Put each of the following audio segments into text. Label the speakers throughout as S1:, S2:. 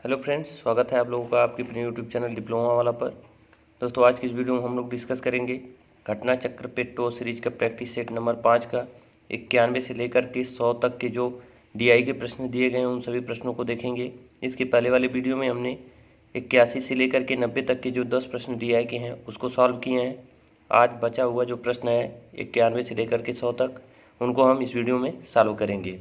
S1: Hello friends, स्वागत है आप लोगों का आपके अपने यूट्यूब चैनल डिप्लोमा वाला पर। दोस्तों, आज की इस वीडियो में हम लोग डिस्कस करेंगे घटना चक्र पे टो सीरीज का प्रैक्टिस सेट नंबर 5 का 91 से लेकर के 100 तक के जो डीआई के प्रश्न दिए गए हैं उन सभी प्रश्नों को देखेंगे। इसके पहले वाले वीडियो में हमने 81 से लेकर के 90 तक के जो 10 प्रश्न डीआई के हैं उसको सॉल्व किए हैं। आज बचा हुआ जो प्रश्न है 91 से लेकर के 100 तक, उनको हम इस वीडियो में सॉल्व करेंगे।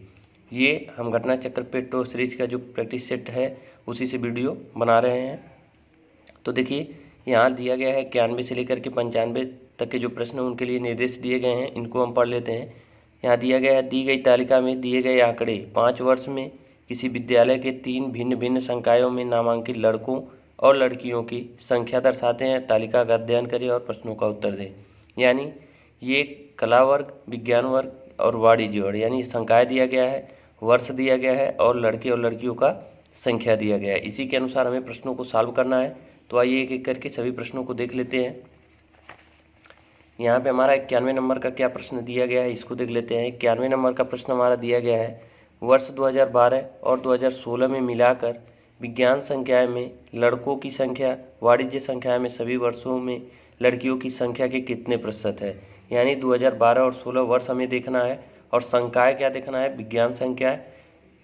S1: ये हम घटना चक्र पे टो सीरीज का जो प्रैक्टिस सेट है उसी से वीडियो बना रहे हैं। तो देखिए, यहाँ दिया गया है 91 से लेकर के 95 तक के जो प्रश्न हैं उनके लिए निर्देश दिए गए हैं, इनको हम पढ़ लेते हैं। यहाँ दिया गया है, दी गई तालिका में दिए गए आंकड़े 5 वर्ष में किसी विद्यालय के 3 भिन्न भिन्न संकायों में नामांकित लड़कों और लड़कियों की संख्या दर्शाते हैं। तालिका का अध्ययन करें और प्रश्नों का उत्तर दें। यानी ये कला वर्ग, विज्ञान वर्ग और वाणिज्य वर्ग, यानी संकाय दिया गया है, वर्ष दिया गया है और लड़के और लड़कियों का संख्या दिया गया है। इसी के अनुसार हमें प्रश्नों को सॉल्व करना है। तो आइए एक एक करके सभी प्रश्नों को देख लेते हैं। यहाँ पे हमारा 91 नंबर का क्या प्रश्न दिया गया है इसको देख लेते हैं। 91 नंबर का प्रश्न हमारा दिया गया है, वर्ष 2012 और 2016 में मिलाकर विज्ञान संख्याएं में लड़कों की संख्या, वाणिज्य संख्याएं में सभी वर्षों में लड़कियों की संख्या के कितने प्रतिशत है। यानी 2012 और 16 वर्ष हमें देखना है और संकाय क्या देखना है, विज्ञान संख्या,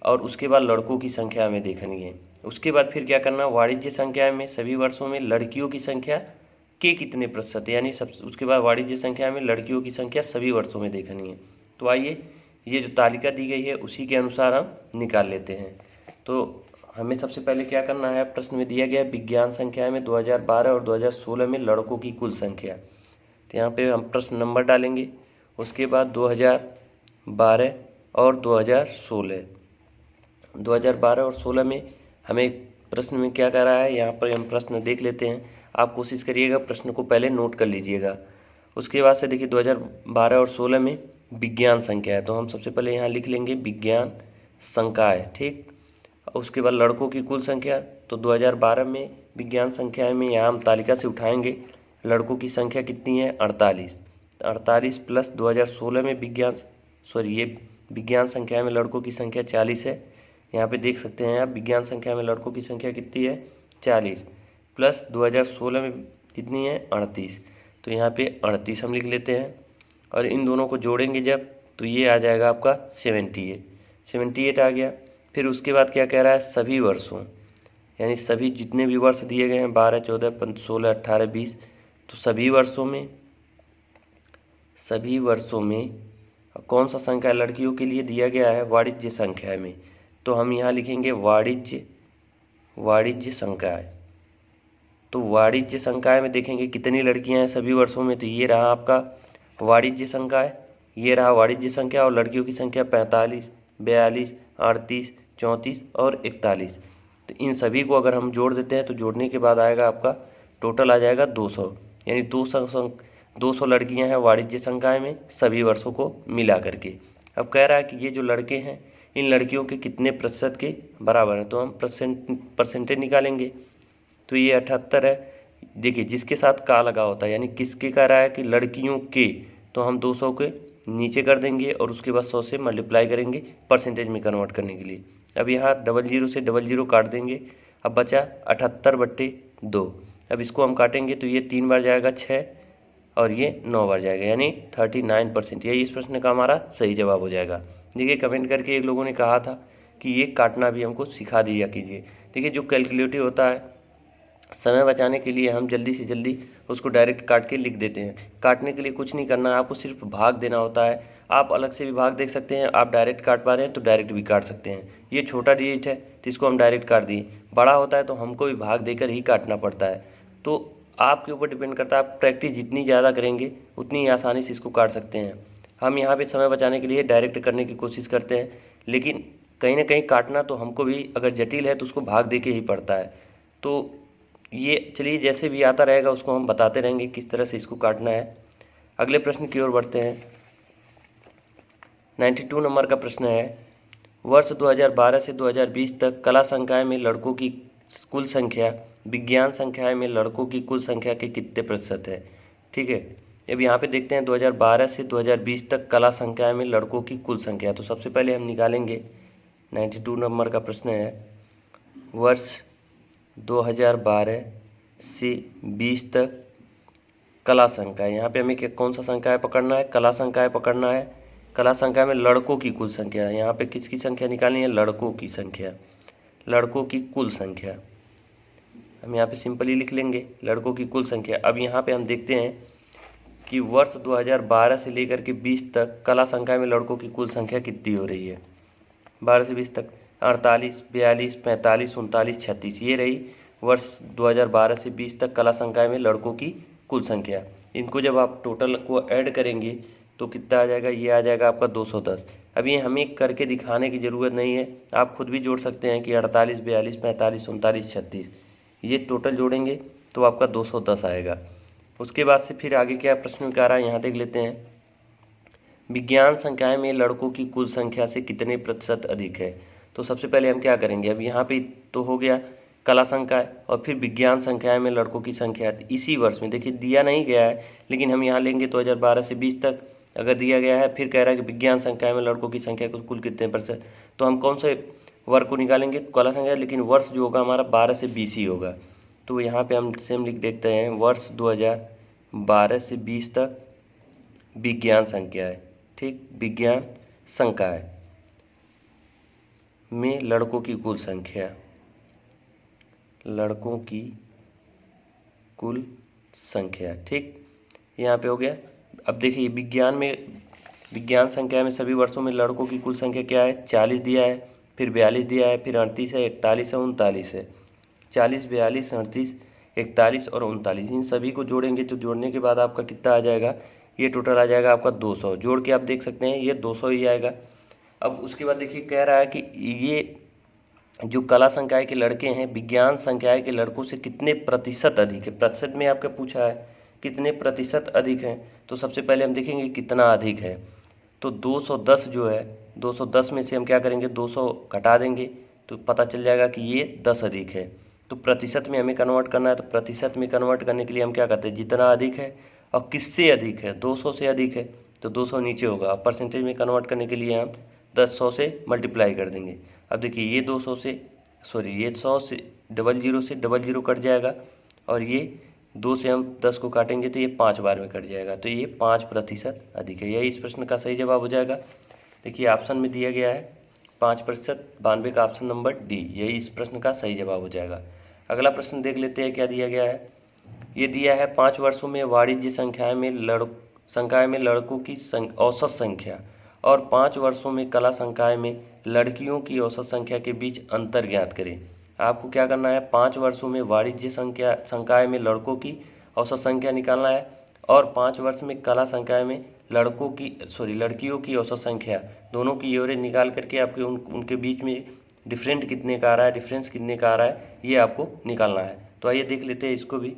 S1: और उसके बाद लड़कों की संख्या हमें देखनी है। उसके बाद फिर क्या करना, वाणिज्य संख्या में सभी वर्षों में लड़कियों की संख्या के कितने प्रतिशत, यानी सब उसके बाद वाणिज्य संख्या में लड़कियों की संख्या सभी वर्षों में देखनी है। तो आइए ये जो तालिका दी गई है उसी के अनुसार हम निकाल लेते हैं। तो हमें सबसे पहले क्या करना है, प्रश्न में दिया गया विज्ञान संख्या में 2012 और 2016 में लड़कों की कुल संख्या। तो यहाँ पे हम प्रश्न नंबर डालेंगे, उसके बाद 2012 और 2012 और 16 में हमें प्रश्न में क्या कर रहा है, यहाँ पर हम प्रश्न देख लेते हैं। आप कोशिश करिएगा प्रश्न को पहले नोट कर लीजिएगा। उसके बाद से देखिए 2012 और 16 में विज्ञान संख्या है, तो हम सबसे पहले यहाँ लिख लेंगे विज्ञान संकाय, ठीक। उसके बाद लड़कों की कुल संख्या, तो 2012 में विज्ञान संख्या में यहाँ हम तालिका से उठाएंगे लड़कों की संख्या कितनी है, 48। 48 प्लस 2016 में ये विज्ञान संख्या में लड़कों की संख्या 40 है। यहाँ पे देख सकते हैं आप, विज्ञान संख्या में लड़कों की संख्या कितनी है, 40 प्लस 2016 में कितनी है, 38। तो यहाँ पे 38 हम लिख लेते हैं और इन दोनों को जोड़ेंगे जब, तो ये आ जाएगा आपका 78 आ गया। फिर उसके बाद क्या कह रहा है, सभी वर्षों, यानी सभी जितने भी वर्ष दिए गए हैं 12, 14, 15, 16, 18, 20, तो सभी वर्षों में कौन सा संख्या लड़कियों के लिए दिया गया है, वाणिज्य संख्या में। तो हम यहाँ लिखेंगे वाणिज्य संकाय। तो वाणिज्य संकाय में देखेंगे कितनी लड़कियां हैं सभी वर्षों में, तो ये रहा आपका वाणिज्य संकाय, ये रहा वाणिज्य संख्या, और लड़कियों की संख्या 45, 42, 38, 34 और 41। तो इन सभी को अगर हम जोड़ देते हैं तो जोड़ने के बाद आएगा आपका टोटल आ जाएगा 200, यानी 200 लड़कियां हैं वाणिज्य संकाय में सभी वर्षों को मिला करके। अब कह रहा है कि ये जो लड़के हैं इन लड़कियों के कितने प्रतिशत के बराबर है, तो हम परसेंटेज निकालेंगे। तो ये 78 है। देखिए जिसके साथ का लगा होता है, यानी किसके कह रहा है कि लड़कियों के, तो हम 200 के नीचे कर देंगे और उसके बाद 100 से मल्टीप्लाई करेंगे परसेंटेज में कन्वर्ट करने के लिए। अब यहाँ 00 से 00 काट देंगे, अब बचा 78/2। अब इसको हम काटेंगे तो ये 3 बार जाएगा 6 और ये 9 बार जाएगा, यानी 39%। यही इस प्रश्न का हमारा सही जवाब हो जाएगा। देखिए कमेंट करके एक लोगों ने कहा था कि ये काटना भी हमको सिखा दिया कीजिए। देखिए जो कैलकुलेटिव होता है, समय बचाने के लिए हम जल्दी से जल्दी उसको डायरेक्ट काट के लिख देते हैं। काटने के लिए कुछ नहीं करना है, आपको सिर्फ भाग देना होता है। आप अलग से भी भाग देख सकते हैं, आप डायरेक्ट काट पा रहे हैं तो डायरेक्ट भी काट सकते हैं। ये छोटा डिजिट है तो इसको हम डायरेक्ट काट दिए, बड़ा होता है तो हमको भी भाग देकर ही काटना पड़ता है। तो आपके ऊपर डिपेंड करता है, आप प्रैक्टिस जितनी ज़्यादा करेंगे उतनी ही आसानी से इसको काट सकते हैं। हम यहाँ पे समय बचाने के लिए डायरेक्ट करने की कोशिश करते हैं, लेकिन कहीं ना कहीं काटना तो हमको भी अगर जटिल है तो उसको भाग दे के ही पड़ता है। तो ये चलिए जैसे भी आता रहेगा उसको हम बताते रहेंगे किस तरह से इसको काटना है। अगले प्रश्न की ओर बढ़ते हैं। 92 नंबर का प्रश्न है, वर्ष 2012 से 2020 तक कला संकाय में लड़कों की कुल संख्या विज्ञान संख्या में लड़कों की कुल संख्या के कितने प्रतिशत है। ठीक है, अब यहाँ पे देखते हैं 2012 से 2020 तक कला संख्या में लड़कों की कुल संख्या। तो सबसे पहले हम निकालेंगे, 92 नंबर का प्रश्न है, वर्ष 2012 से 20 तक कला संकाय। यहाँ पे हमें कौन सा संकाय पकड़ना है? कला संकाय पकड़ना है। कला संकाय में लड़कों की कुल संख्या, यहाँ पे किसकी संख्या निकालनी है? लड़कों की संख्या, लड़कों की कुल संख्या। हम यहाँ पे सिंपली लिख लेंगे लड़कों की कुल संख्या। अब यहाँ पे हम देखते हैं कि वर्ष 2012 से लेकर के 20 तक कला संकाय में लड़कों की कुल संख्या कितनी हो रही है? 12 से 20 तक 48, 42, 45, 39, 36, ये रही वर्ष 2012 से 20 तक कला संकाय में लड़कों की कुल संख्या। इनको जब आप टोटल को ऐड करेंगे तो कितना आ जाएगा? ये आ जाएगा आपका 210। अब ये हमें करके दिखाने की ज़रूरत नहीं है, आप खुद भी जोड़ सकते हैं कि 48, 42, 45, 39, 36, ये टोटल जोड़ेंगे तो आपका 210 आएगा। उसके बाद से फिर आगे क्या प्रश्न आ रहा है यहाँ देख लेते हैं। विज्ञान संकाय में लड़कों की कुल संख्या से कितने प्रतिशत अधिक है? तो सबसे पहले हम क्या करेंगे, अब यहाँ पे तो हो गया कला संकाय और फिर विज्ञान संकाय में लड़कों की संख्या इसी वर्ष में, देखिए दिया नहीं गया है लेकिन हम यहाँ लेंगे 2012 से 20 तक अगर दिया गया है, फिर कह रहा है कि विज्ञान संकाय में लड़कों की संख्या कुल कितने प्रतिशत, तो हम कौन से वर्ग को निकालेंगे? कला संख्या, लेकिन वर्ष जो होगा हमारा 12 से 20 ही होगा। तो यहाँ पे हम सेम लिख देखते हैं वर्ष 2012 से 20 तक विज्ञान संख्या है, ठीक, विज्ञान संकाय में लड़कों की कुल संख्या, लड़कों की कुल संख्या, ठीक, यहाँ पे हो गया। अब देखिए विज्ञान संख्या में सभी वर्षों में लड़कों की कुल संख्या क्या है? 40 दिया है, फिर 42 दिया है, फिर 38 है, 41 है, 39 है। 40, 42, 38, 41 और 39, इन सभी को जोड़ेंगे तो जोड़ने के बाद आपका कितना आ जाएगा? ये टोटल आ जाएगा आपका 200। जोड़ के आप देख सकते हैं ये 200 ही आएगा। अब उसके बाद देखिए कह रहा है कि ये जो कला संकाय के लड़के हैं विज्ञान संकाय के लड़कों से कितने प्रतिशत अधिक है? प्रतिशत में आपका पूछा है कितने प्रतिशत अधिक हैं, तो सबसे पहले हम देखेंगे कितना अधिक है। तो 210 जो है, 210 में से हम क्या करेंगे? 200 घटा देंगे तो पता चल जाएगा कि ये 10 अधिक है। तो प्रतिशत में हमें कन्वर्ट करना है, तो प्रतिशत में कन्वर्ट करने के लिए हम क्या करते हैं? जितना अधिक है और किससे अधिक है? 200 से अधिक है तो 200 नीचे होगा। अब परसेंटेज में कन्वर्ट करने के लिए हम 100 से मल्टीप्लाई कर देंगे। अब देखिए ये 200 से ये 100 से 00 से 00 कट जाएगा और ये 2 से हम 10 को काटेंगे तो ये 5 बार में कट जाएगा, तो ये 5% अधिक है। यही इस प्रश्न का सही जवाब हो जाएगा। देखिए ऑप्शन में दिया गया है 5%, 92 का ऑप्शन नंबर डी, यही इस प्रश्न का सही जवाब हो जाएगा। अगला प्रश्न देख लेते हैं क्या दिया गया है। ये दिया है 5 वर्षों में वाणिज्य संकाय में लड़कों की औसत संख्या और 5 वर्षों में कला संकाय में लड़कियों की औसत संख्या के बीच अंतर ज्ञात करें। आपको क्या करना है? 5 वर्षों में वाणिज्य संकाय में लड़कों की औसत संख्या निकालना है और 5 वर्ष में कला संकाय में लड़कियों की औसत संख्या, दोनों की एवरेज निकाल करके आपके उनके बीच में डिफरेंस कितने का आ रहा है ये आपको निकालना है। तो आइए देख लेते हैं इसको भी।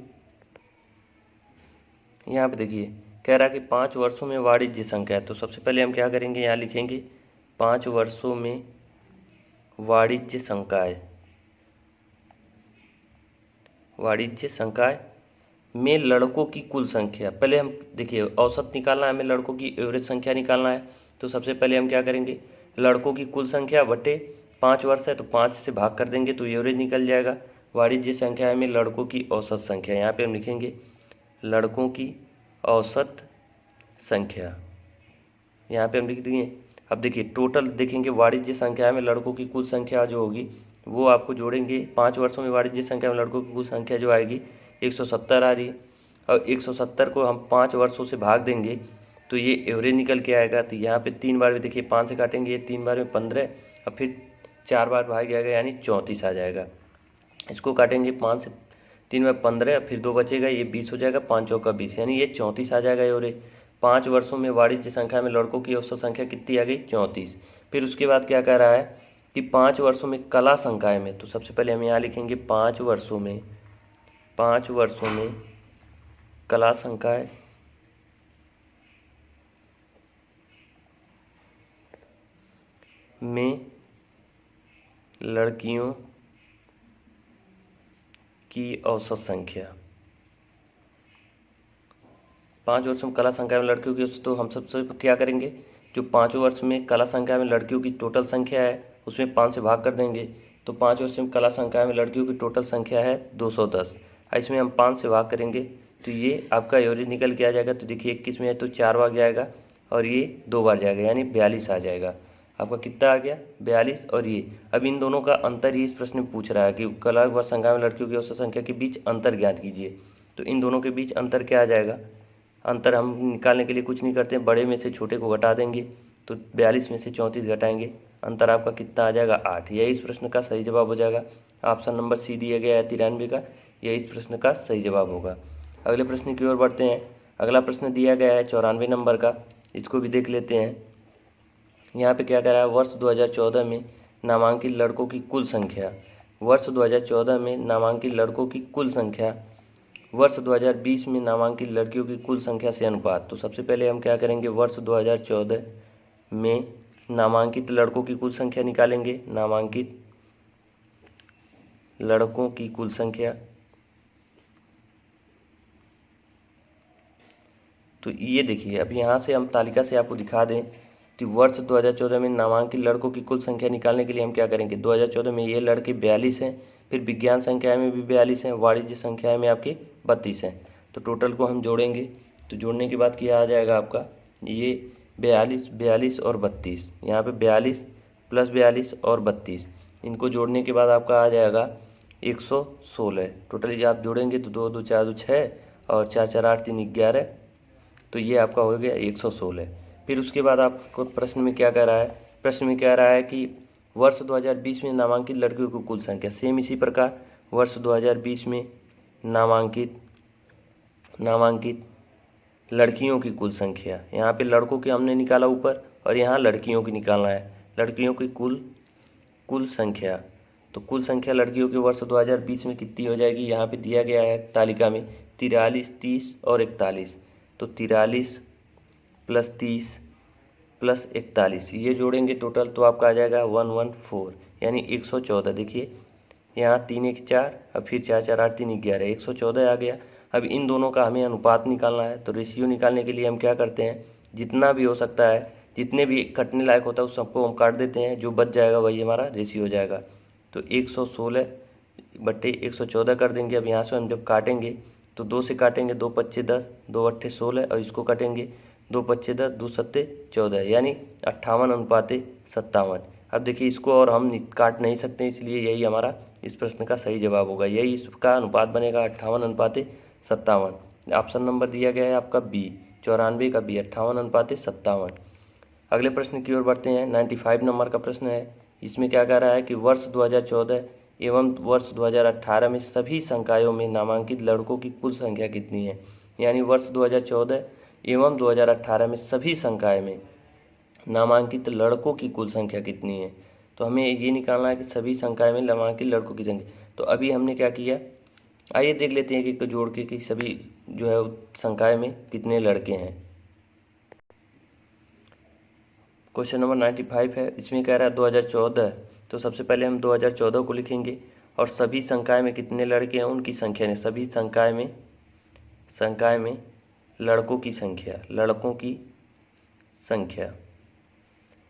S1: यहाँ पे देखिए कह रहा है कि 5 वर्षों में वाणिज्य संकाय, तो सबसे पहले हम क्या करेंगे? यहाँ लिखेंगे 5 वर्षों में वाणिज्य संकाय में लड़कों की कुल संख्या। पहले हम देखिए औसत निकालना है, हमें लड़कों की एवरेज संख्या निकालना है। तो सबसे पहले हम क्या करेंगे? लड़कों की कुल संख्या बटे 5 वर्ष है तो 5 से भाग कर देंगे तो एवरेज निकल जाएगा। वाणिज्य संख्या में लड़कों की औसत संख्या, यहाँ पे हम लिखेंगे लड़कों की औसत संख्या, यहाँ पे हम लिख देंगे। अब देखिए टोटल देखेंगे वाणिज्य संख्या में लड़कों की कुल संख्या जो होगी वो आपको जोड़ेंगे। 5 वर्षों में वाणिज्य संख्या में लड़कों की कुल संख्या जो आएगी 170 आ रही, और 170 को हम 5 वर्षों से भाग देंगे तो ये एवरेज निकल के आएगा। तो यहाँ पे 3 बार में देखिए 5 से काटेंगे, ये 3 बार में 15 और फिर 4 बार भाग जाएगा यानी 34 आ जाएगा। इसको काटेंगे 5 से 3 बार 15 फिर 2 बचेगा, ये 20 हो जाएगा, 5 चौका 20 यानी ये 34 आ जाएगा एवरेज। 5 वर्षों में वाणिज्य संख्या में लड़कों की औसत संख्या कितनी आ गई? 34। फिर उसके बाद क्या कह रहा है कि 5 वर्षों में कला संकाय में, तो सबसे पहले हम यहाँ लिखेंगे 5 वर्षों में कला संकाय में लड़कियों की औसत संख्या। 5 वर्ष में कला संकाय में लड़कियों की औसत, तो हम सबसे क्या करेंगे? जो 5 वर्ष में कला संकाय में लड़कियों की टोटल संख्या है उसमें 5 से भाग कर देंगे तो 5 वर्ष में कला संकाय में लड़कियों की टोटल संख्या है 210। इसमें हम 5 से भाग करेंगे तो ये आपका एवरेज निकल के आ जाएगा। तो देखिए 21 में है तो 4 बार जाएगा और ये 2 बार जाएगा, यानी 42 आ जाएगा। आपका कितना आ गया 42। और ये अब इन दोनों का अंतर ही इस प्रश्न में पूछ रहा है कि कला व संकाय में लड़कियों की औसत संख्या के बीच अंतर ज्ञात कीजिए। तो इन दोनों के बीच अंतर क्या आ जाएगा, अंतर हम निकालने के लिए कुछ नहीं करते हैं, बड़े में से छोटे को घटा देंगे। तो 42 में से 34 घटाएंगे, अंतर आपका कितना आ जाएगा 8। यही इस प्रश्न का सही जवाब हो जाएगा। ऑप्शन नंबर सी दिया गया है 93 का, यही इस प्रश्न का सही जवाब होगा। अगले प्रश्न की ओर बढ़ते हैं। अगला प्रश्न दिया गया है 94 नंबर का, इसको भी देख लेते हैं। यहाँ पे क्या कह रहा है, वर्ष 2014 में नामांकित लड़कों की कुल संख्या, वर्ष 2014 में नामांकित लड़कों की कुल संख्या वर्ष 2020 में नामांकित लड़कियों की कुल संख्या से अनुपात। तो सबसे पहले हम क्या करेंगे, वर्ष 2014 में नामांकित लड़कों की कुल संख्या निकालेंगे, नामांकित लड़कों की कुल संख्या। तो ये देखिए, अब यहाँ से हम तालिका से आपको दिखा दें कि वर्ष 2014 में नामांकित लड़कों की कुल संख्या निकालने के लिए हम क्या करेंगे, 2014 में ये लड़के 42 हैं, फिर विज्ञान संख्या में भी 42 हैं, वाणिज्य संख्या में आपके 32 हैं। तो टोटल को हम जोड़ेंगे, तो जोड़ने के बाद क्या आ जाएगा आपका, ये 42, 42 और 32, यहाँ पे 42 प्लस 42 और 32, इनको जोड़ने के बाद आपका आ जाएगा 116। टोटली आप जोड़ेंगे तो 2 2 4 2 6 और 4 4 8 3 11, तो ये आपका हो गया 116। फिर उसके बाद आपको प्रश्न में क्या कह रहा है, प्रश्न में कह रहा है कि वर्ष 2020 में नामांकित लड़कियों की कुल संख्या। सेम इसी प्रकार वर्ष 2020 में नामांकित लड़कियों की कुल संख्या, यहाँ पे लड़कों की हमने निकाला ऊपर और यहाँ लड़कियों की निकालना है, लड़कियों की कुल संख्या। तो कुल संख्या लड़कियों के वर्ष 2020 में कितनी हो जाएगी, यहाँ पे दिया गया है तालिका में 43, 30 और 41। तो 43 प्लस 30 प्लस 41, ये जोड़ेंगे टोटल तो आपका आ जाएगा 114, यानी 114। देखिए यहाँ 3 1 4, अब फिर 4 4 8 3 11, 114 आ गया। अब इन दोनों का हमें अनुपात निकालना है। तो रेशियो निकालने के लिए हम क्या करते हैं, जितना भी हो सकता है, जितने भी कटने लायक होता है उस सबको हम काट देते हैं, जो बच जाएगा वही हमारा रेशियो हो जाएगा। तो 116/114 कर देंगे। अब यहाँ से हम जब काटेंगे तो 2 से काटेंगे, 2 पच्चे 10, 2 अट्ठे 16 और इसको काटेंगे 2 पच्चे 10, 2 सत्ते 14, यानी 58:57। अब देखिए इसको और हम काट नहीं सकते, इसलिए यही हमारा इस प्रश्न का सही जवाब होगा, यही इसका अनुपात बनेगा 58:57। ऑप्शन नंबर दिया गया है आपका बी, 94 का बी, 58:57। अगले प्रश्न की ओर बढ़ते हैं। 95 नंबर का प्रश्न है। इसमें क्या कह रहा है कि वर्ष 2014 एवं वर्ष 2018 में सभी संकायों में नामांकित लड़कों की कुल संख्या कितनी है। यानी वर्ष 2014 एवं 2018 में सभी संकाय में नामांकित लड़कों की कुल संख्या कितनी है। तो हमें ये निकालना है कि सभी संकाय में नामांकित लड़कों की संख्या। तो अभी हमने क्या किया, आइए देख लेते हैं कि जोड़ के कि सभी जो है संकाय में कितने लड़के हैं। क्वेश्चन नंबर 95 है। इसमें कह रहा है 2014, तो सबसे पहले हम 2014 को लिखेंगे और सभी संकाय में कितने लड़के हैं उनकी संख्या ने, सभी संकाय में लड़कों की संख्या,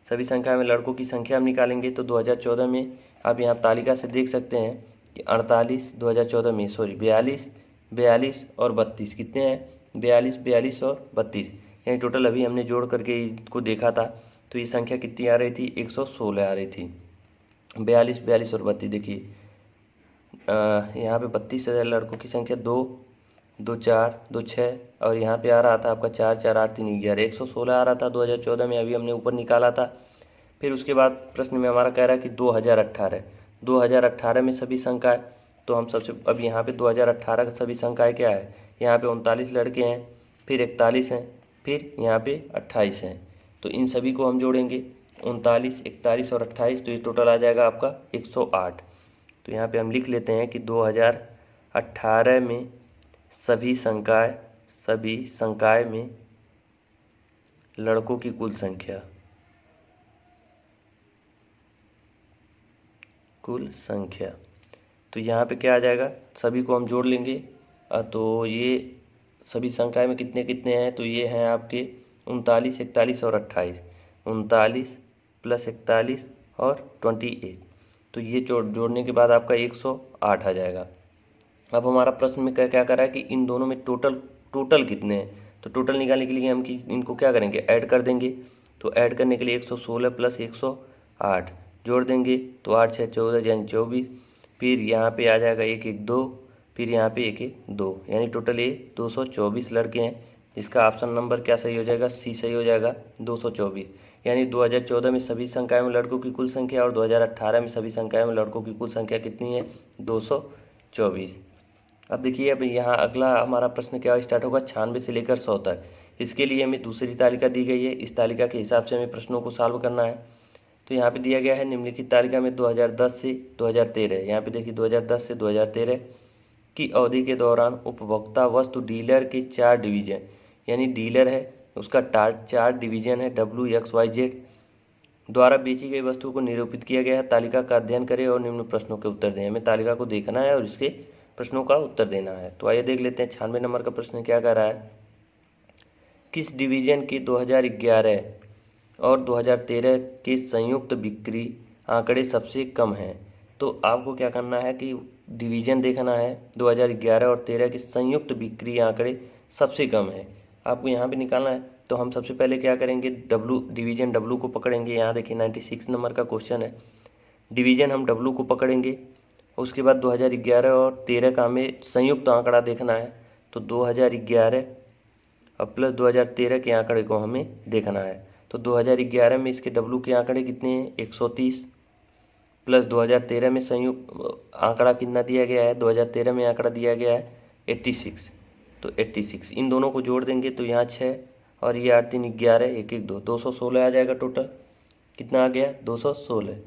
S1: सभी संख्या में लड़कों की संख्या हम निकालेंगे। तो 2014 में आप यहाँ तालिका से देख सकते हैं कि 48, 2014 में 42, 42 और 32 कितने हैं, 42, 42 और 32, यानी टोटल अभी हमने जोड़ करके इसको देखा था तो ये संख्या कितनी आ रही थी, 116 आ रही थी। 42, 42 और 32, देखिए यहाँ पे 32 लड़कों की संख्या 2 2 4 2 6 और यहाँ पे आ रहा था आपका 4 4 8 3 11, 116 आ रहा था 2014 में, अभी हमने ऊपर निकाला था। फिर उसके बाद प्रश्न में हमारा कह रहा है कि 2018 में सभी संकाय। तो हम सबसे अब यहाँ पे 2018 का सभी संकाय क्या है, यहाँ पे 39 लड़के हैं, फिर 41 हैं, फिर यहाँ पे 28 हैं। तो इन सभी को हम जोड़ेंगे 39, 41 और 28, तो ये टोटल आ जाएगा आपका 108। तो यहाँ पे हम लिख लेते हैं कि 2018 में सभी संकाय में लड़कों की कुल संख्या। तो यहाँ पे क्या आ जाएगा, सभी को हम जोड़ लेंगे। तो ये सभी संकाय में कितने कितने हैं, तो ये हैं आपके 39, 41 और 28, 39 प्लस 41 और 28, तो ये जोड़ने के बाद आपका 108 आ जाएगा। अब हमारा प्रश्न में क्या क्या करा है कि इन दोनों में टोटल कितने हैं, तो टोटल निकालने के लिए हम इनको क्या करेंगे, ऐड कर देंगे। तो ऐड करने के लिए 116 प्लस 108 जोड़ देंगे, तो 8 6 14 यानी 24। फिर यहाँ पे आ जाएगा 1 1 2, फिर यहाँ पे 1 1 2, यानी टोटल ये 224 लड़के हैं। इसका ऑप्शन नंबर क्या सही हो जाएगा, सी सही हो जाएगा, 224। यानी 2014 में सभी संकाय में लड़कों की कुल संख्या और 2018 में सभी संकाय में लड़कों की कुल संख्या कितनी है, 224। अब देखिए, अब यहाँ अगला हमारा प्रश्न क्या स्टार्ट होगा, 96 से लेकर 100 तक। इसके लिए हमें दूसरी तालिका दी गई है, इस तालिका के हिसाब से हमें प्रश्नों को सॉल्व करना है। तो यहाँ पे दिया गया है निम्नलिखित तालिका में 2010 से 2013, यहाँ पे देखिए 2010 से 2013 की अवधि के दौरान उपभोक्ता वस्तु डीलर के 4 डिवीजन, यानी डीलर है उसका 4 डिवीजन है WXYZ द्वारा बेची गई वस्तु को निरूपित किया गया है। तालिका का अध्ययन करें और निम्न प्रश्नों के उत्तर दें। हमें तालिका को देखना है और इसके प्रश्नों का उत्तर देना है। तो आइए देख लेते हैं 96 नंबर का प्रश्न क्या कह रहा है, किस डिवीजन के 2011 और 2013 के संयुक्त बिक्री आंकड़े सबसे कम हैं। तो आपको क्या करना है कि डिवीजन देखना है, 2011 और 13 के संयुक्त बिक्री आंकड़े सबसे कम है, आपको यहाँ पे निकालना है। तो हम सबसे पहले क्या करेंगे, डिवीजन W को पकड़ेंगे। यहाँ देखिए 96 नंबर का क्वेश्चन है, डिवीजन हम W को पकड़ेंगे। उसके बाद 2011 और 13 का हमें संयुक्त आंकड़ा देखना है, तो 2011 और प्लस 2013 के आंकड़े को हमें देखना है। तो 2011 में इसके W के आंकड़े कितने हैं, 130, प्लस 2013 में संयुक्त आंकड़ा कितना दिया गया है, 2013 में आंकड़ा दिया गया है 86, तो 86 इन दोनों को जोड़ देंगे तो यहाँ 6 और ये 8 3 11 1 1 2 216 आ जाएगा। टोटल कितना आ गया, 216।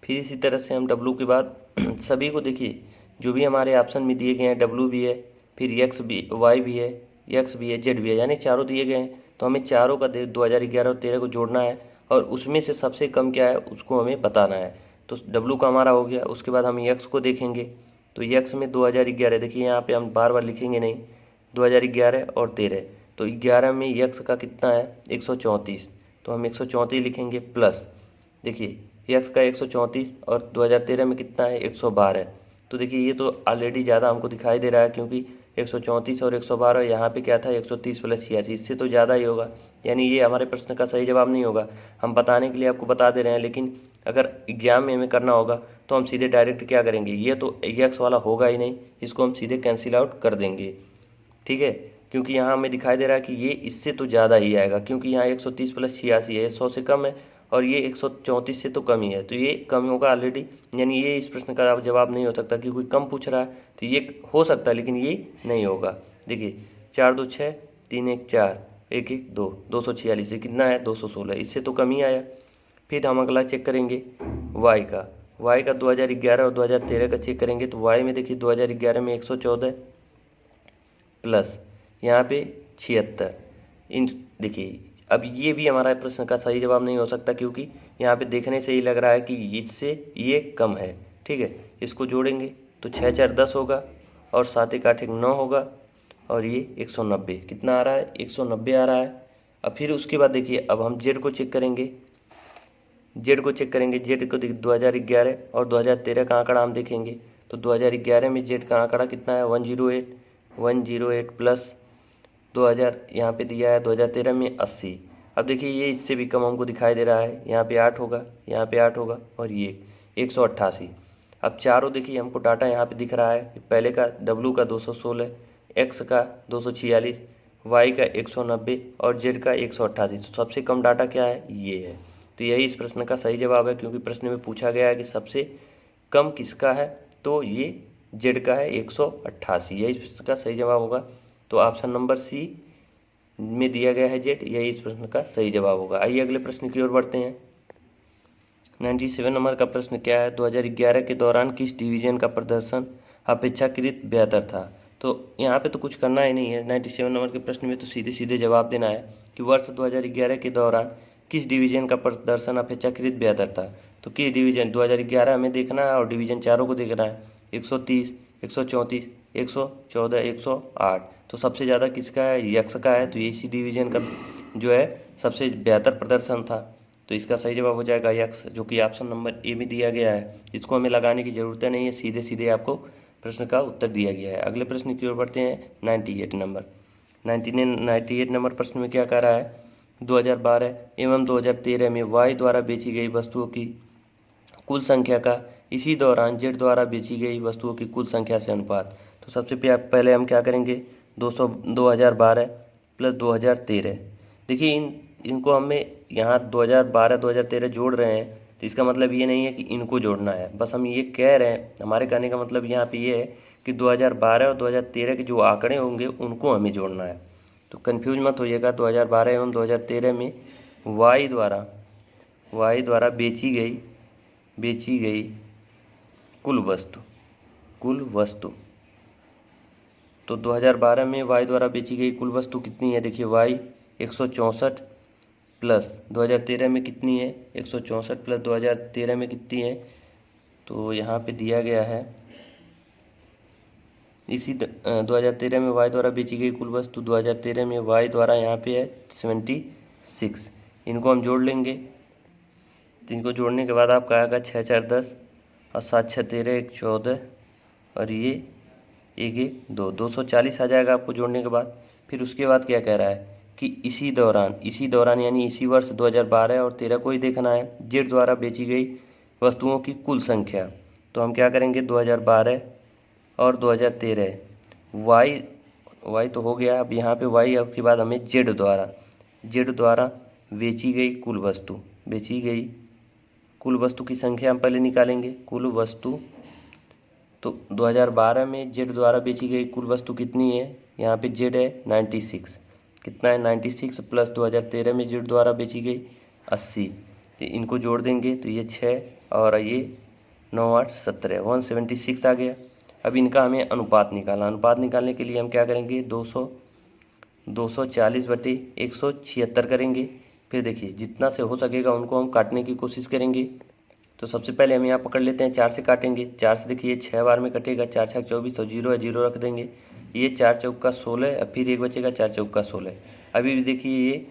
S1: फिर इसी तरह से हम W के बाद सभी को देखिए, जो भी हमारे ऑप्शन में दिए गए हैं W भी है, फिर X भी, Y भी है, X भी है, Z भी है, यानी चारों दिए गए हैं। तो हमें चारों का 2011 और 13 को जोड़ना है और उसमें से सबसे कम क्या है उसको हमें बताना है। तो W का हमारा हो गया। उसके बाद हम X को देखेंगे, तो X में 2011 देखिए, यहाँ पे हम बार बार लिखेंगे नहीं, 2011 और 13, तो 11 में X का कितना है 134, तो हम 134 लिखेंगे। प्लस देखिए X का 134 और 2013 में कितना है 112, तो देखिए ये तो ऑलरेडी ज़्यादा हमको दिखाई दे रहा है, क्योंकि 134 और 112 यहाँ पे क्या था 130 प्लस 86, इससे तो ज़्यादा ही होगा, यानी ये हमारे प्रश्न का सही जवाब नहीं होगा। हम बताने के लिए आपको बता दे रहे हैं, लेकिन अगर एग्जाम में हमें करना होगा तो हम सीधे डायरेक्ट क्या करेंगे, ये तो X वाला होगा ही नहीं, इसको हम सीधे कैंसिल आउट कर देंगे, ठीक है। क्योंकि यहाँ हमें दिखाई दे रहा है कि ये इससे तो ज़्यादा ही आएगा, क्योंकि यहाँ 130 प्लस 86 है, 100 से कम है, और ये 134 से तो कम ही है, तो ये कम होगा ऑलरेडी, यानी ये इस प्रश्न का जवाब नहीं हो सकता, क्योंकि कम पूछ रहा है, तो ये हो सकता है लेकिन ये नहीं होगा। देखिए 4 2 6 3 1 4 1 1 2 246 से कितना है 216, इससे तो कम ही आया। फिर हम अगला चेक करेंगे वाई का 2011 और 2013 का चेक करेंगे, तो वाई में देखिए 2011 में 114 प्लस यहाँ पे 76, इन देखिए अब ये भी हमारा प्रश्न का सही जवाब नहीं हो सकता, क्योंकि यहाँ पे देखने से ही लग रहा है कि इससे ये कम है, ठीक है। इसको जोड़ेंगे तो 6 4 10 होगा और 7 1 8 1 9 होगा, और ये 190 कितना आ रहा है 190 आ रहा है। अब फिर उसके बाद देखिए, अब हम जेड को चेक करेंगे, जेड को देखिए 2011 और 2013 का आंकड़ा हम देखेंगे, तो 2011 में जेड का आंकड़ा कितना है 108 प्लस 2000 यहाँ पे दिया है 2013 में 80। अब देखिए ये इससे भी कम हमको दिखाई दे रहा है, यहाँ पे 8 होगा, यहाँ पे 8 होगा, और ये 188। अब चारों देखिए हमको डाटा यहाँ पे दिख रहा है कि पहले का W का 216, X का 246, Y का 190 और Z का 188, तो सबसे कम डाटा क्या है ये है। तो यही इस प्रश्न का सही जवाब है, क्योंकि प्रश्न में पूछा गया है कि सबसे कम किसका है, तो ये Z का है 188, यही इस प्रश्न का सही जवाब होगा। तो ऑप्शन नंबर सी में दिया गया है Z, यही इस प्रश्न का सही जवाब होगा। आइए अगले प्रश्न की ओर बढ़ते हैं। 97 नंबर का प्रश्न क्या है, 2011 के दौरान किस डिवीजन का प्रदर्शन अपेक्षाकृत बेहतर था। तो यहाँ पे तो कुछ करना ही नहीं है, 97 नंबर के प्रश्न में तो सीधे सीधे जवाब देना है कि वर्ष 2011 के दौरान किस डिवीजन का प्रदर्शन अपेक्षाकृत बेहतर था। तो किस डिवीजन 2011 हमें देखना है और डिवीजन चारों को देखना है, 130 134 114 108, तो सबसे ज़्यादा किसका है X का है, तो इसी डिवीजन का जो है सबसे बेहतर प्रदर्शन था। तो इसका सही जवाब हो जाएगा यक्स, जो कि ऑप्शन नंबर ए में दिया गया है। इसको हमें लगाने की ज़रूरत नहीं है, सीधे सीधे आपको प्रश्न का उत्तर दिया गया है। अगले प्रश्न की ओर बढ़ते हैं। 98 नंबर 98 नंबर प्रश्न में क्या कह रहा है, 2012 एवं 2013 में वाई द्वारा बेची गई वस्तुओं की कुल संख्या का इसी दौरान जेड द्वारा बेची गई वस्तुओं की कुल संख्या से अनुपात। तो सबसे पहले हम क्या करेंगे, 2012 प्लस 2013। देखिए इनको हमें यहाँ 2012 2013 जोड़ रहे हैं, तो इसका मतलब ये नहीं है कि इनको जोड़ना है, बस हम ये कह रहे हैं, हमारे कहने का मतलब यहाँ पे ये है कि 2012 और 2013 के जो आंकड़े होंगे उनको हमें जोड़ना है। तो कंफ्यूज मत होइएगा, 2012 एवं 2013 में वाई द्वारा बेची गई कुल वस्तु। तो 2012 में वाई द्वारा बेची गई कुल वस्तु कितनी है, देखिए वाई 164 प्लस 2013 में कितनी है, 164 प्लस 2013 में कितनी है, तो यहाँ पे दिया गया है इसी 2013 में वाई द्वारा बेची गई कुल वस्तु, 2013 में वाई द्वारा यहाँ पे है 76। इनको हम जोड़ लेंगे, तो इनको जोड़ने के बाद आपका आएगा 6 4 10 और 7 6 13 1 14 और ये 1 1 2 240 आ जाएगा आपको जोड़ने के बाद। फिर उसके बाद क्या कह रहा है कि इसी दौरान यानी इसी वर्ष 2012 और 13 को ही देखना है, जेड द्वारा बेची गई वस्तुओं की कुल संख्या। तो हम क्या करेंगे, 2012 और 2013 वाई तो हो गया, अब यहाँ पे वाई अब के बाद हमें जेड द्वारा बेची गई कुल वस्तु की संख्या हम पहले निकालेंगे। कुल वस्तु, तो 2012 में जेड द्वारा बेची गई कुल वस्तु कितनी है, यहाँ पे जेड है 96, कितना है 96 प्लस 2013 में जेड द्वारा बेची गई 80, तो इनको जोड़ देंगे तो ये 6 और ये 9 8 17 176 आ गया। अब इनका हमें अनुपात निकालने के लिए हम क्या करेंगे, 240/176 करेंगे। फिर देखिए जितना से हो सकेगा उनको हम काटने की कोशिश करेंगे। तो सबसे पहले हम यहाँ पकड़ लेते हैं, 4 से काटेंगे। 4 से देखिए 6 बार में कटेगा, 4 6 24 और 0 है 0 रख देंगे। ये 4 चौका 16 और फिर 1 बचेगा 4 चौका 16। अभी भी देखिए ये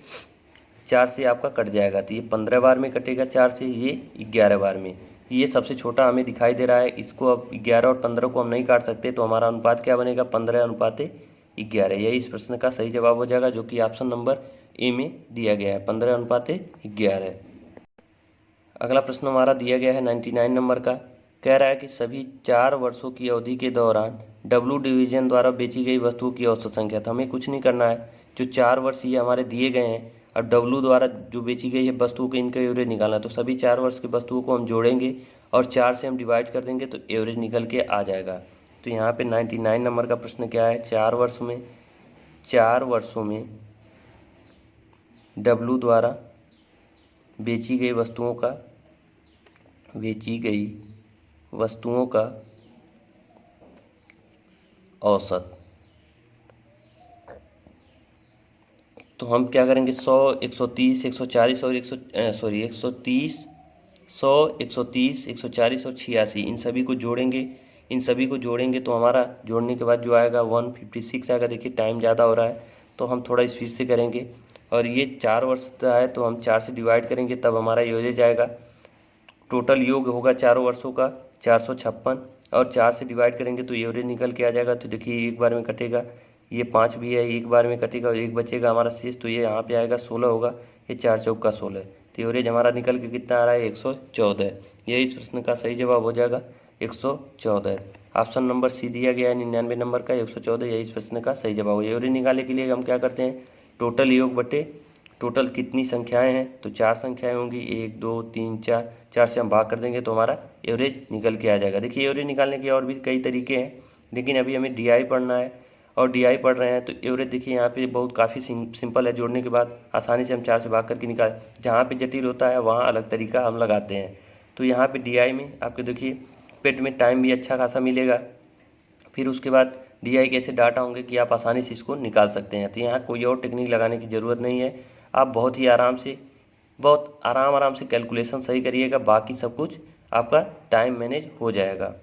S1: 4 से आपका कट जाएगा, तो ये 15 बार में कटेगा 4 से, ये 11 बार में। ये सबसे छोटा हमें दिखाई दे रहा है, इसको अब 11 और 15 को हम नहीं काट सकते, तो हमारा अनुपात क्या बनेगा, 15:11। यही इस प्रश्न का सही जवाब हो जाएगा, जो कि ऑप्शन नंबर ए में दिया गया है, 15:11। अगला प्रश्न हमारा दिया गया है 99 नंबर का। कह रहा है कि सभी 4 वर्षों की अवधि के दौरान डब्ल्यू डिवीजन द्वारा बेची गई वस्तुओं की औसत संख्या। तो हमें कुछ नहीं करना है, जो 4 वर्ष ये हमारे दिए गए हैं, अब डब्ल्यू द्वारा जो बेची गई है वस्तुओं के इनका एवरेज निकालना। तो सभी 4 वर्ष की वस्तुओं को हम जोड़ेंगे और 4 से हम डिवाइड कर देंगे तो एवरेज निकल के आ जाएगा। तो यहाँ पे 99 नंबर का प्रश्न क्या है, 4 वर्षों में डब्ल्यू द्वारा बेची गई वस्तुओं का औसत। तो हम क्या करेंगे, 100 130 140 और 130 100 130 140 और 86 इन सभी को जोड़ेंगे तो हमारा जोड़ने के बाद जो आएगा 156 आएगा। देखिए टाइम ज़्यादा हो रहा है तो हम थोड़ा स्पीड से करेंगे, और ये 4 वर्ष का है तो हम 4 से डिवाइड करेंगे तब हमारा एवरेज आएगा। टोटल योग होगा 4 वर्षों का 456, और 4 से डिवाइड करेंगे तो एवरेज निकल के आ जाएगा। तो देखिए एक बार में कटेगा, ये 5 भी है, एक बार में कटेगा और एक बचेगा हमारा शेष, तो ये यहाँ पे आएगा 16 होगा, ये 4 चौका 16, तो एवरेज हमारा निकल के कितना आ रहा है 114। यही इस प्रश्न का सही जवाब हो जाएगा 114। ऑप्शन नंबर सी दिया गया है 99 नंबर का 114, यही इस प्रश्न का सही जवाब होगा। एवरेज निकालने के लिए हम क्या करते हैं, टोटल योग बटे टोटल कितनी संख्याएं हैं, तो 4 संख्याएं होंगी, 1 2 3 4, 4 से हम भाग कर देंगे तो हमारा एवरेज निकल के आ जाएगा। देखिए एवरेज निकालने के और भी कई तरीके हैं, लेकिन अभी हमें डीआई पढ़ना है और डीआई पढ़ रहे हैं। तो एवरेज देखिए यहाँ पे बहुत काफ़ी सिंपल है, जोड़ने के बाद आसानी से हम 4 से भाग करके निकाल, जहाँ पे जटिल होता है वहाँ अलग तरीका हम लगाते हैं। तो यहाँ पे डीआई में आपके देखिए पेट में टाइम भी अच्छा खासा मिलेगा। फिर उसके बाद डीआई के ऐसे डाटा होंगे कि आप आसानी से इसको निकाल सकते हैं। तो यहाँ कोई और टेक्निक लगाने की ज़रूरत नहीं है, आप बहुत ही आराम से कैलकुलेशन सही करिएगा, बाकी सब कुछ आपका टाइम मैनेज हो जाएगा।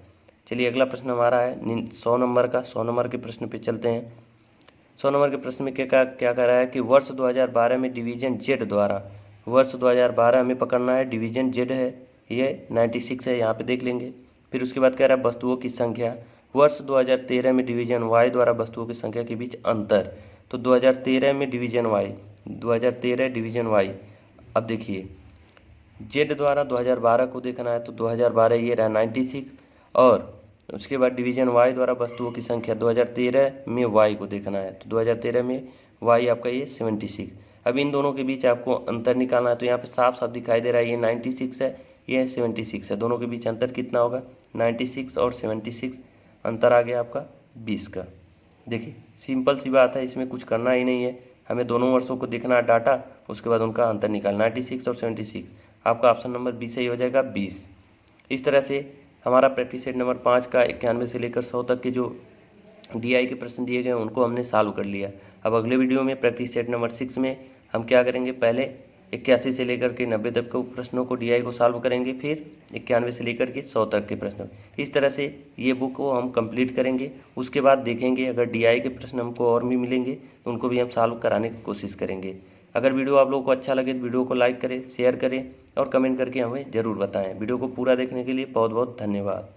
S1: चलिए अगला प्रश्न हमारा है 100 नंबर का। 100 नंबर के प्रश्न पे चलते हैं। 100 नंबर के प्रश्न में क्या कह रहा है कि वर्ष 2012 में डिवीजन जेड द्वारा वर्ष 2012 हमें पकड़ना है, डिवीजन जेड है, ये 96 है, यहाँ पे देख लेंगे। फिर उसके बाद कह रहा है वस्तुओं की संख्या, वर्ष 2013 में डिवीजन वाई द्वारा वस्तुओं की संख्या के बीच अंतर। तो 2013 में डिवीजन वाई, 2013 डिवीजन वाई। अब देखिए जेड द्वारा 2012 को देखना है, तो 2012 ये रहा 96, और उसके बाद डिवीजन वाई द्वारा वस्तुओं की संख्या 2013 में वाई को देखना है, तो 2013 में वाई आपका ये 76। अब इन दोनों के बीच आपको अंतर निकालना है, तो यहाँ पे साफ साफ दिखाई दे रहा है ये 96 है, ये 76 है, दोनों के बीच अंतर कितना होगा, 96 और 76, अंतर आ गया आपका 20 का। देखिए सिंपल सी बात है, इसमें कुछ करना ही नहीं है, हमें दोनों वर्षों को देखना है डाटा, उसके बाद उनका अंतर निकालना, 96 और 76, आपका ऑप्शन नंबर बी सही हो जाएगा 20। इस तरह से हमारा प्रैक्टिस सेट नंबर 5 का 91 से लेकर 100 तक के जो डीआई के प्रश्न दिए गए उनको हमने सॉल्व कर लिया। अब अगले वीडियो में प्रैक्टिस सेट नंबर 6 में हम क्या करेंगे, पहले 81 से लेकर के 90 तक के प्रश्नों को डीआई को सॉल्व करेंगे, फिर 91 से लेकर के 100 तक के प्रश्न। इस तरह से ये बुक को हम कंप्लीट करेंगे। उसके बाद देखेंगे अगर डीआई के प्रश्न हमको और भी मिलेंगे तो उनको भी हम सॉल्व कराने की कोशिश करेंगे। अगर वीडियो आप लोगों को अच्छा लगे तो वीडियो को लाइक करें, शेयर करें और कमेंट करके हमें ज़रूर बताएं। वीडियो को पूरा देखने के लिए बहुत बहुत धन्यवाद।